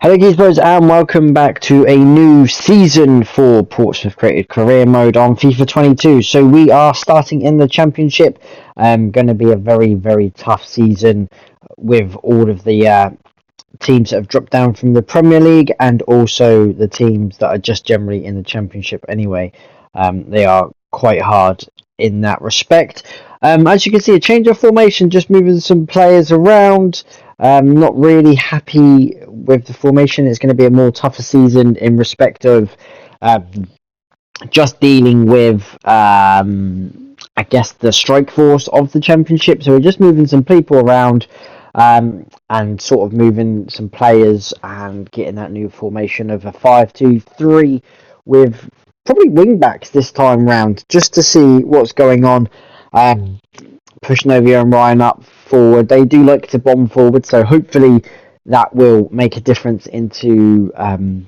Hello Gizmos and welcome back to a new season for Portsmouth Created Career Mode on FIFA 22. So we are starting in the Championship. Going to be a very tough season with all of the teams that have dropped down from the Premier League and also the teams that are just generally in the Championship anyway. They are quite hard in that respect. As you can see, a change of formation, just moving some players around. Not really happy with the formation. It's going to be a more tougher season in respect of just dealing with, I guess, the strike force of the Championship. So we're just moving some people around and sort of moving some players and getting that new formation of a 5-2-3 with probably wing backs this time round, just to see what's going on. Pushing Novia and Ryan up forward. They do like to bomb forward, so hopefully that will make a difference into the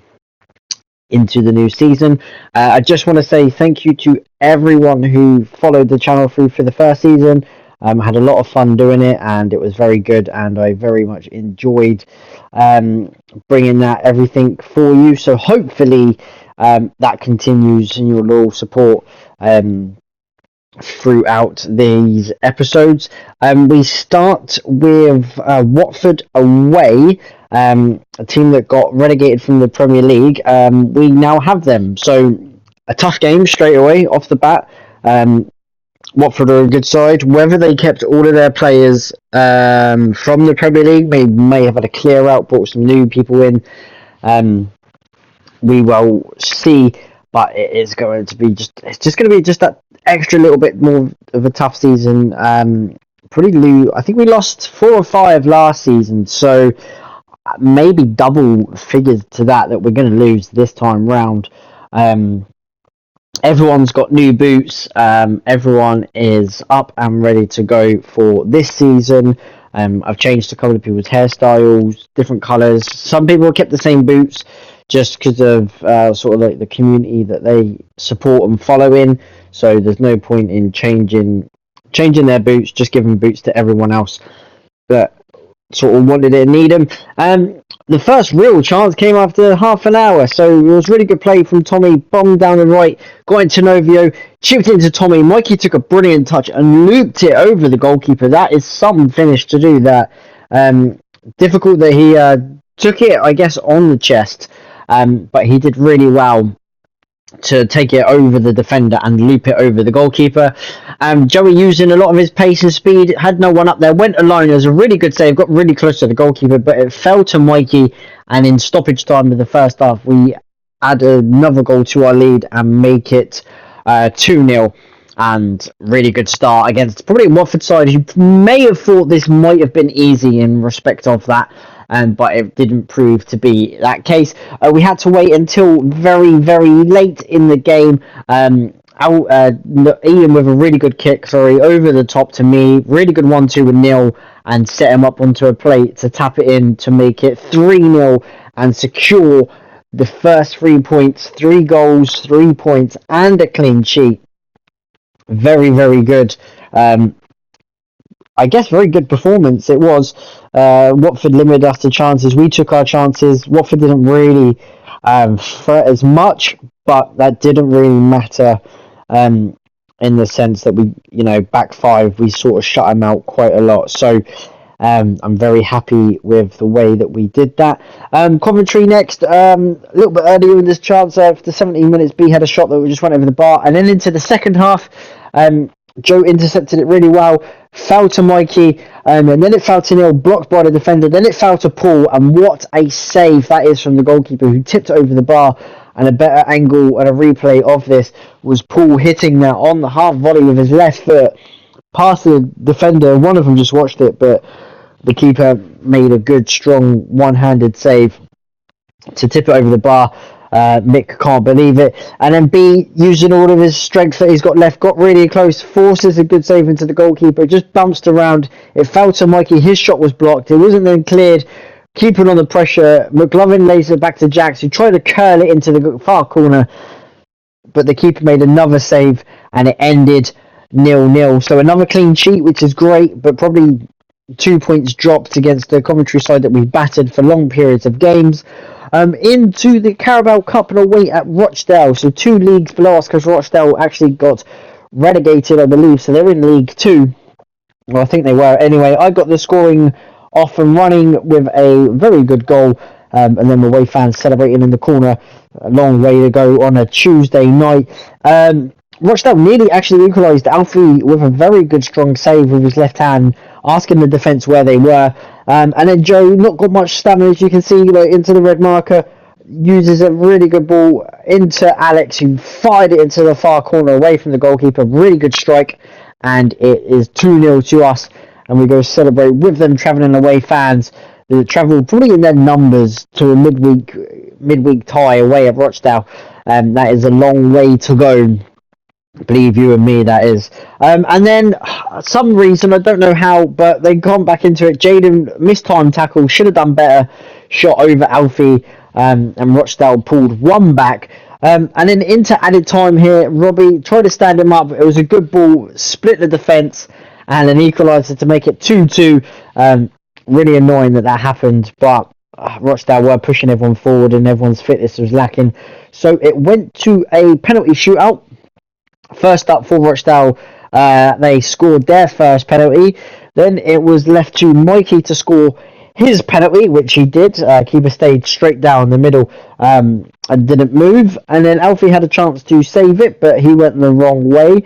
new season. I just want to say thank you to everyone who followed the channel through for the first season. I had a lot of fun doing it, and it was very good, and I very much enjoyed bringing that everything for you. So hopefully that continues, and you'll all support throughout these episodes. We start with Watford away, a team that got relegated from the Premier League. We now have them, so a tough game straight away off the bat. Watford are a good side. Whether they kept all of their players from the Premier League, may have had a clear out, brought some new people in. We will see, but it is going to be it's just going to be that extra little bit more of a tough season. I think we lost 4 or 5 last season, so maybe double figures to that we're going to lose this time round. Everyone's got new boots. Everyone is up and ready to go for this season. I've changed a couple of people's hairstyles, different colours. Some people have kept the same boots just because of sort of like the community that they support and follow in. So there's no point in changing their boots. Just giving boots to everyone else that sort of wanted it and need them. The first real chance came after half an hour, so it was really good play from Tommy. Bombed down the right, got into Novio, chipped into Tommy. Mikey took a brilliant touch and looped it over the goalkeeper. That is some finish to do that. Difficult that he took it, I guess, on the chest, but he did really well to take it over the defender and loop it over the goalkeeper. Joey, using a lot of his pace and speed, had no one up there, went alone. It was a really good save, got really close to the goalkeeper, but it fell to Mikey, and in stoppage time of the first half, we add another goal to our lead and make it 2-0. And really good start against probably a Watford side who may have thought this might have been easy in respect of that. But it didn't prove to be that case. We had to wait until very late in the game. Ian with a really good kick, over the top to me. Really good 1-2 with Neil, and set him up onto a plate to tap it in to make it 3-0 and secure the first 3 points. 3 goals, 3 points, and a clean sheet. Very good. I guess very good performance it was. Watford limited us to chances. We took our chances. Watford didn't really threat as much, but that didn't really matter in the sense that we, back 5, we sort of shut them out quite a lot. So I'm very happy with the way that we did that. Coventry next, a little bit earlier in this chance, after 17 minutes, B had a shot that just went over the bar, and then into the second half, Joe intercepted it really well, fell to Mikey, and then it fell to Neil, blocked by the defender, then it fell to Paul, and what a save that is from the goalkeeper who tipped it over the bar. And a better angle and a replay of this was Paul hitting that on the half volley with his left foot past the defender. One of them just watched it, but the keeper made a good, strong, one-handed save to tip it over the bar. Mick can't believe it, and then B, using all of his strength that he's got left, got really close, forces a good save into the goalkeeper. It just bounced around, it fell to Mikey, his shot was blocked, it wasn't then cleared. Keeping on the pressure, McLovin lays it back to Jax, who tried to curl it into the far corner, but the keeper made another save and it ended 0-0. So another clean sheet, which is great, but probably 2 points dropped against the Coventry side that we battered for long periods of games. Into the Carabao Cup and away at Rochdale. So 2 leagues below us because Rochdale actually got relegated, I believe. So they're in League 2. Well, I think they were. Anyway, I got the scoring off and running with a very good goal. And then the away fans celebrating in the corner. A long way to go on a Tuesday night. Rochdale nearly actually equalised. Alfie with a very good strong save with his left hand, asking the defence where they were. And then Joe, not got much stamina, as you can see, into the red marker. Uses a really good ball into Alex, who fired it into the far corner away from the goalkeeper. Really good strike. And it is 2-0 to us. And we go celebrate with them travelling away fans. They travel probably in their numbers to a midweek tie away at Rochdale. That is a long way to go. Believe you and me, that is. And then, some reason, I don't know how, but they gone back into it. Jaden missed time tackle, should have done better. Shot over Alfie, and Rochdale pulled one back. And then into added time here, Robbie tried to stand him up. It was a good ball, split the defence, and an equaliser to make it 2-2. Really annoying that happened, but Rochdale were pushing everyone forward and everyone's fitness was lacking. So it went to a penalty shootout. First up for Rochdale, they scored their first penalty. Then it was left to Mikey to score his penalty, which he did. Keeper stayed straight down the middle and didn't move. And then Alfie had a chance to save it, but he went the wrong way.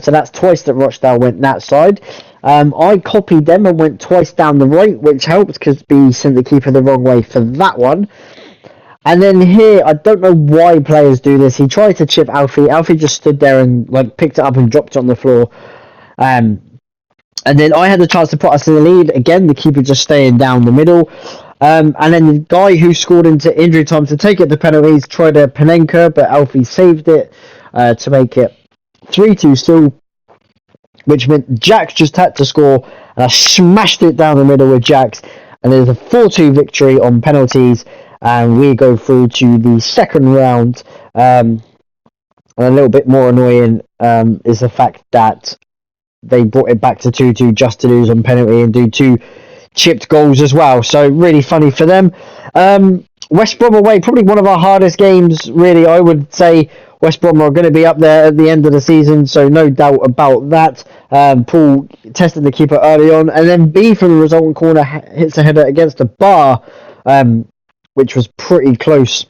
So that's twice that Rochdale went that side. I copied them and went twice down the right, which helped because B sent the keeper the wrong way for that one. And then here, I don't know why players do this. He tried to chip Alfie. Alfie just stood there and picked it up and dropped it on the floor. And then I had the chance to put us in the lead. Again, the keeper just staying down the middle. And then the guy who scored into injury time to take it to penalties tried a Panenka, but Alfie saved it to make it 3-2 still, which meant Jax just had to score. And I smashed it down the middle with Jax. And there's a 4-2 victory on penalties. And we go through to the second round. And a little bit more annoying is the fact that they brought it back to 2-2 just to lose on penalty and do 2 chipped goals as well. So really funny for them. West Brom away, probably one of our hardest games, really. I would say West Brom are going to be up there at the end of the season, so no doubt about that. Paul tested the keeper early on, and then B from the resultant corner hits a header against the bar, which was pretty close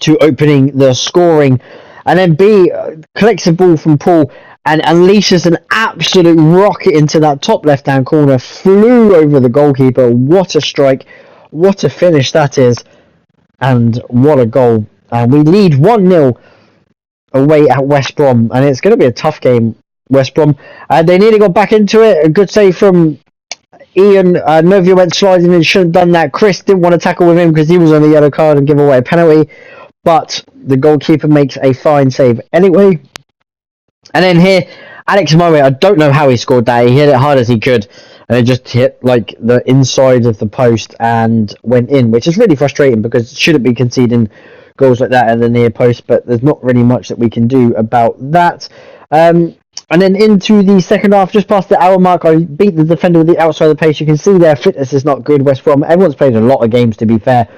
to opening the scoring. And then B collects the ball from Paul and unleashes an absolute rocket into that top left-hand corner. Flew over the goalkeeper. What a strike. What a finish that is. And what a goal. And we lead 1-0 away at West Brom. And it's going to be a tough game, West Brom. They nearly got back into it. A good save from Ian. Novia went sliding and shouldn't have done that. Chris didn't want to tackle with him because he was on the yellow card and give away a penalty. But the goalkeeper makes a fine save anyway. And then here, Alex Murray, I don't know how he scored that. He hit it hard as he could. And it just hit the inside of the post and went in, which is really frustrating because it shouldn't be conceding goals like that at the near post. But there's not really much that we can do about that. And then into the second half, just past the hour mark, I beat the defender with the outside of the pace. You can see their fitness is not good, West Brom. Everyone's played a lot of games, to be fair.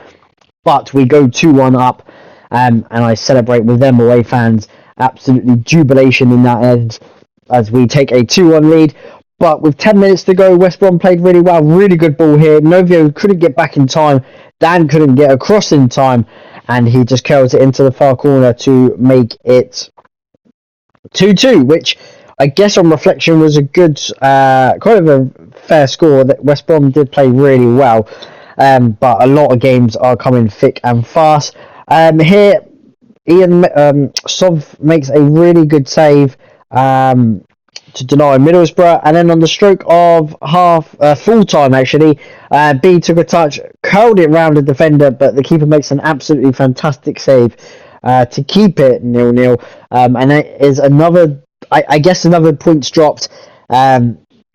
But we go 2-1 up, and I celebrate with them away fans. Absolutely jubilation in that end as we take a 2-1 lead. But with 10 minutes to go, West Brom played really well. Really good ball here. Novio couldn't get back in time. Dan couldn't get across in time. And he just curls it into the far corner to make it 2-2, which I guess on reflection was a good, kind of a fair score. That West Brom did play really well. But a lot of games are coming thick and fast. Here, Ian Sov makes a really good save to deny Middlesbrough, and then on the stroke of full time actually, B took a touch, curled it round the defender, but the keeper makes an absolutely fantastic save to keep it 0-0. And it is another, I guess, another points dropped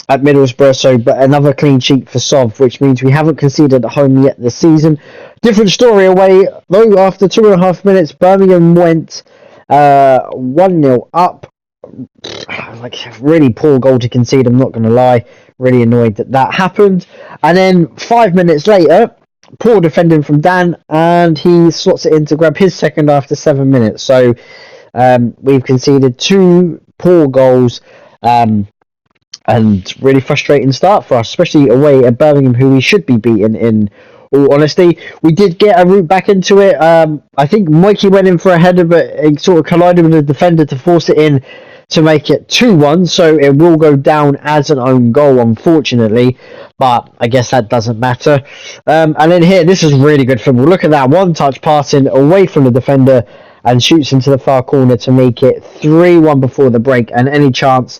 at Middlesbrough, but another clean sheet for Sov, which means we haven't conceded at home yet this season. Different story away, though. After 2.5 minutes, Birmingham went 1-0 up. Like, really poor goal to concede, I'm not going to lie. Really annoyed that that happened. And then 5 minutes later, poor defending from Dan, and he slots it in to grab his second after 7 minutes. So we've conceded two poor goals. And really frustrating start for us, especially away at Birmingham, who we should be beating. In all honesty, we did get a route back into it. I think Mikey went in for a header, but it sort of collided with the defender to force it in to make it 2-1. So it will go down as an own goal, unfortunately. But I guess that doesn't matter. And then here, this is really good football. Look at that one-touch passing away from the defender and shoots into the far corner to make it 3-1 before the break. And any chance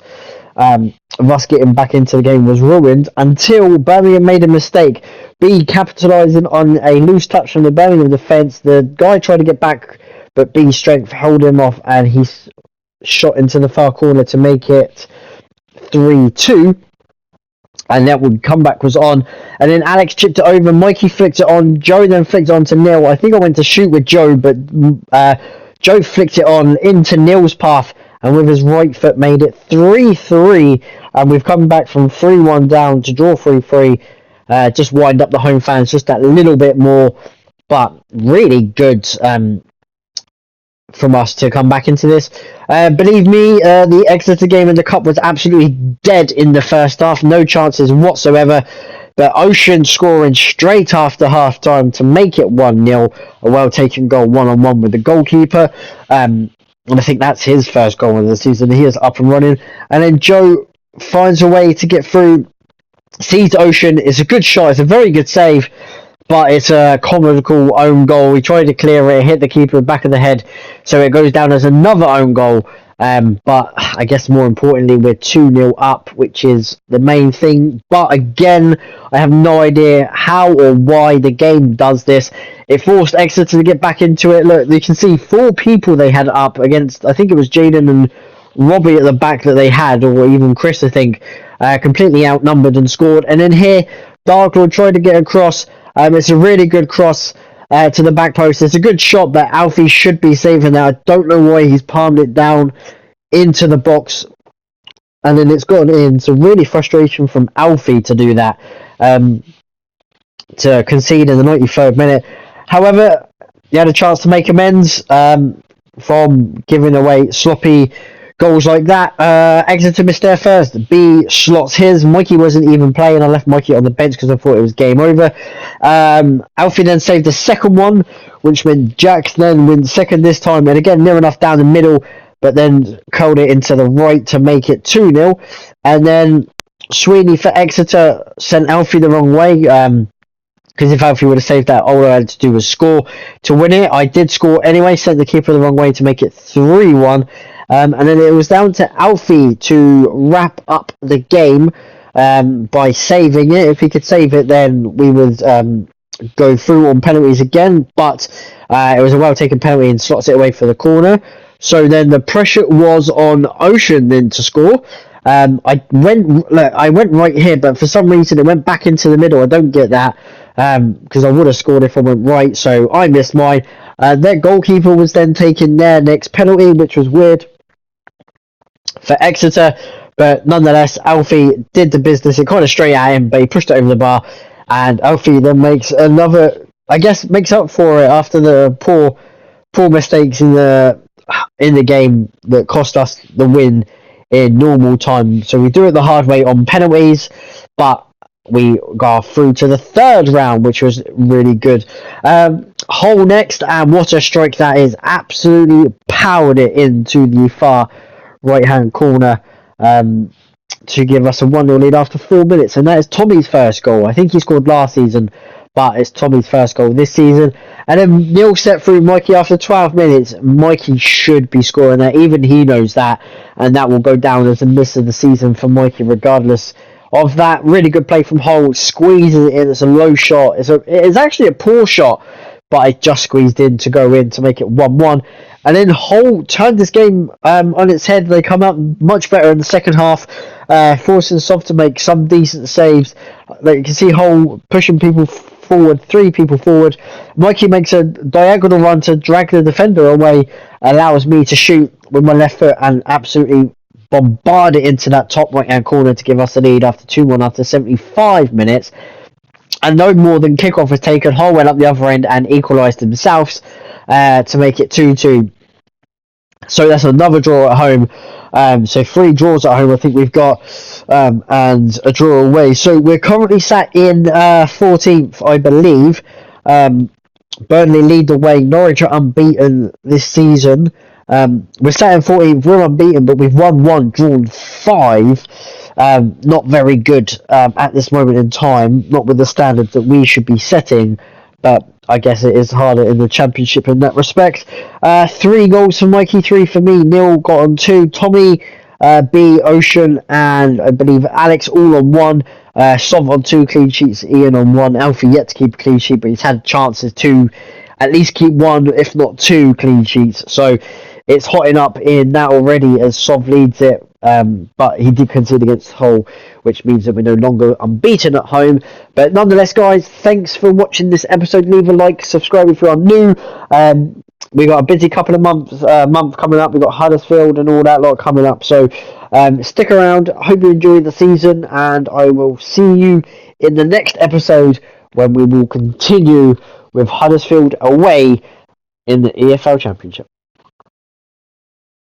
of us getting back into the game was ruined until Birmingham made a mistake. B capitalising on a loose touch from the Birmingham defence. The guy tried to get back, but B's strength held him off, and he shot into the far corner to make it 3-2. And that would comeback was on, and then Alex chipped it over. Mikey flicked it on. Joe then flicked it on to Neil. I think I went to shoot with Joe, but Joe flicked it on into Neil's path, and with his right foot made it 3-3, and we've come back from 3-1 down to draw 3-3. Just wind up the home fans just that little bit more, but really good from us to come back into this. Believe me, the Exeter game in the Cup was absolutely dead in the first half, no chances whatsoever. But Ocean scoring straight after half time to make it 1-0, a well taken goal 1-on-1 with the goalkeeper. And I think that's his first goal of the season. He is up and running. And then Joe finds a way to get through, sees Ocean. It's a good shot. It's a very good save, but it's a comical own goal. He tried to clear it, hit the keeper back of the head, so it goes down as another own goal. But I guess more importantly, we're 2-0 up, which is the main thing. But again, I have no idea how or why the game does this. It forced Exeter to get back into it. Look, you can see 4 people they had up against, I think it was Jaden and Robbie at the back that they had, or even Chris, I think, completely outnumbered and scored. And then here, Darklord tried to get across. It's a really good cross to the back post. It's a good shot, but Alfie should be saving that. I don't know why he's palmed it down into the box, and then it's gone in. So really frustration from Alfie to do that, to concede in the 93rd minute. However, he had a chance to make amends from giving away sloppy goals like that. Exeter missed their first. B slots his. Mikey wasn't even playing. I left Mikey on the bench because I thought it was game over. Alfie then saved the second one, which meant Jack then went second this time, and again near enough down the middle, but then curled it into the right to make it 2-0. And then Sweeney for Exeter sent Alfie the wrong way, because if Alfie would have saved that, all I had to do was score to win it. I did score anyway, sent the keeper the wrong way to make it 3-1. And then it was down to Alfie to wrap up the game by saving it. If he could save it, then we would go through on penalties again. But it was a well-taken penalty and slots it away for the corner. So then the pressure was on Ocean then to score. I went right here, but for some reason it went back into the middle. I don't get that, because I would have scored if I went right. So I missed mine. Their goalkeeper was then taking their next penalty, which was weird for Exeter, but nonetheless Alfie did the business. It kind of straight at him, but he pushed it over the bar, and Alfie then makes another, I guess makes up for it after the poor mistakes in the game that cost us the win in normal time. So we do it the hard way on penalties, but we got through to the third round, which was really good. Hull next, and what a strike that is. Absolutely powered it into the far right hand corner to give us a 1-0 lead after 4 minutes, and that is Tommy's first goal. I think he scored last season, but it's Tommy's first goal this season. And then Neil set through Mikey after 12 minutes. Mikey should be scoring that, even he knows that, and that will go down as a miss of the season for Mikey regardless of that. Really good play from Hull, squeezing it in. It's a low shot. It's actually a poor shot, but it just squeezed in to go in to make it 1-1. And then Hull turned this game on its head. They come out much better in the second half, forcing Soft to make some decent saves. Like you can see Hull pushing people forward, 3 people forward. Mikey makes a diagonal run to drag the defender away, allows me to shoot with my left foot and absolutely bombard it into that top right hand corner to give us the lead after 2-1 after 75 minutes. And no more than kickoff was taken. Hull went up the other end and equalised themselves to make it 2-2. So that's another draw at home. So 3 draws at home I think we've got, and a draw away. So we're currently sat in 14th, I believe. Burnley lead the way. Norwich are unbeaten this season. We're sat in 14th. We're unbeaten, but we've won 1, drawn 5. Not very good at this moment in time, not with the standard that we should be setting, but I guess it is harder in the Championship in that respect. 3 goals for Mikey, 3 for me. Neil got on 2. Tommy, B, Ocean, and I believe Alex all on 1. Sov on 2 clean sheets. Ian on 1. Alfie yet to keep a clean sheet, but he's had chances to at least keep 1, if not 2 clean sheets. So it's hotting up in that already as Sov leads it. But he did concede against Hull, which means that we're no longer unbeaten at home. But nonetheless, guys, thanks for watching this episode. Leave a like, subscribe if you are new. We got a busy couple of month coming up. We got Huddersfield and all that lot coming up. So stick around. I hope you enjoy the season, and I will see you in the next episode when we will continue with Huddersfield away in the EFL Championship.